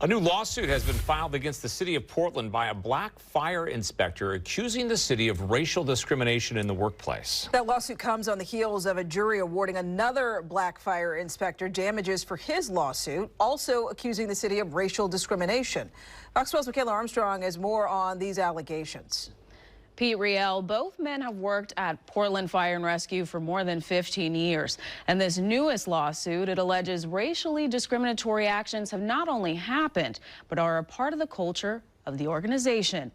A new lawsuit has been filed against the city of Portland by a black fire inspector accusing the city of racial discrimination in the workplace. That lawsuit comes on the heels of a jury awarding another black fire inspector damages for his lawsuit, also accusing the city of racial discrimination. Fox 12's Michaela Armstrong has more on these allegations. Pete Riel, both men have worked at Portland Fire and Rescue for more than 15 years. And this newest lawsuit, it alleges racially discriminatory actions have not only happened, but are a part of the culture of the organization.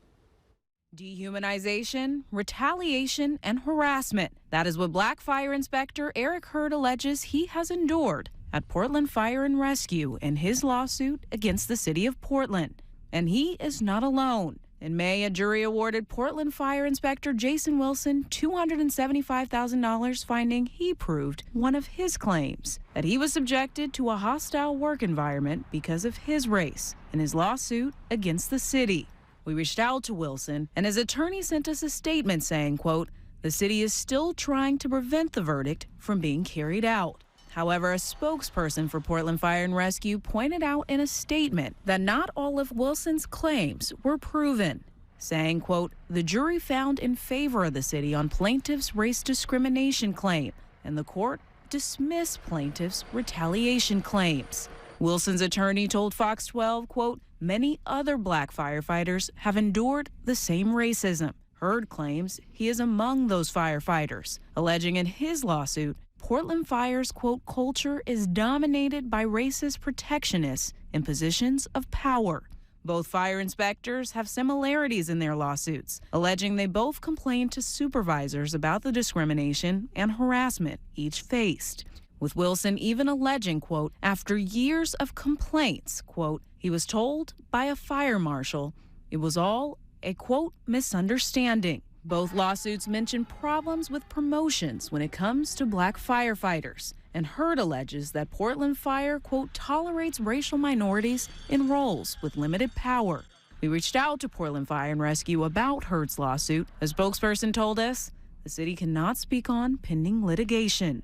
Dehumanization, retaliation, and harassment. That is what Black Fire Inspector Eric Hurd alleges he has endured at Portland Fire and Rescue in his lawsuit against the city of Portland. And he is not alone. In May, a jury awarded Portland Fire Inspector Jason Wilson $275,000, finding he proved one of his claims, that he was subjected to a hostile work environment because of his race in his lawsuit against the city. We reached out to Wilson, and his attorney sent us a statement saying, quote, "The city is still trying to prevent the verdict from being carried out." However, a spokesperson for Portland Fire and Rescue pointed out in a statement that not all of Wilson's claims were proven, saying, quote, "The jury found in favor of the city on plaintiff's race discrimination claim, and the court dismissed plaintiff's retaliation claims." Wilson's attorney told Fox 12, quote, "Many other black firefighters have endured the same racism." Hurd claims he is among those firefighters, alleging in his lawsuit Portland Fire's, quote, "culture is dominated by racist protectionists in positions of power." Both fire inspectors have similarities in their lawsuits, alleging they both complained to supervisors about the discrimination and harassment each faced. With Wilson even alleging, quote, "after years of complaints," quote, "he was told by a fire marshal it was all a, quote, misunderstanding." Both lawsuits mention problems with promotions when it comes to black firefighters. And Hurd alleges that Portland Fire, quote, "tolerates racial minorities in roles with limited power." We reached out to Portland Fire and Rescue about Hurd's lawsuit. A spokesperson told us the city cannot speak on pending litigation.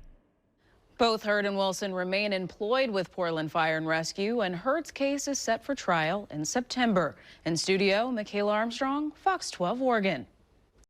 Both Hurd and Wilson remain employed with Portland Fire and Rescue, and Hurd's case is set for trial in September. In studio, Michaela Armstrong, Fox 12 Oregon.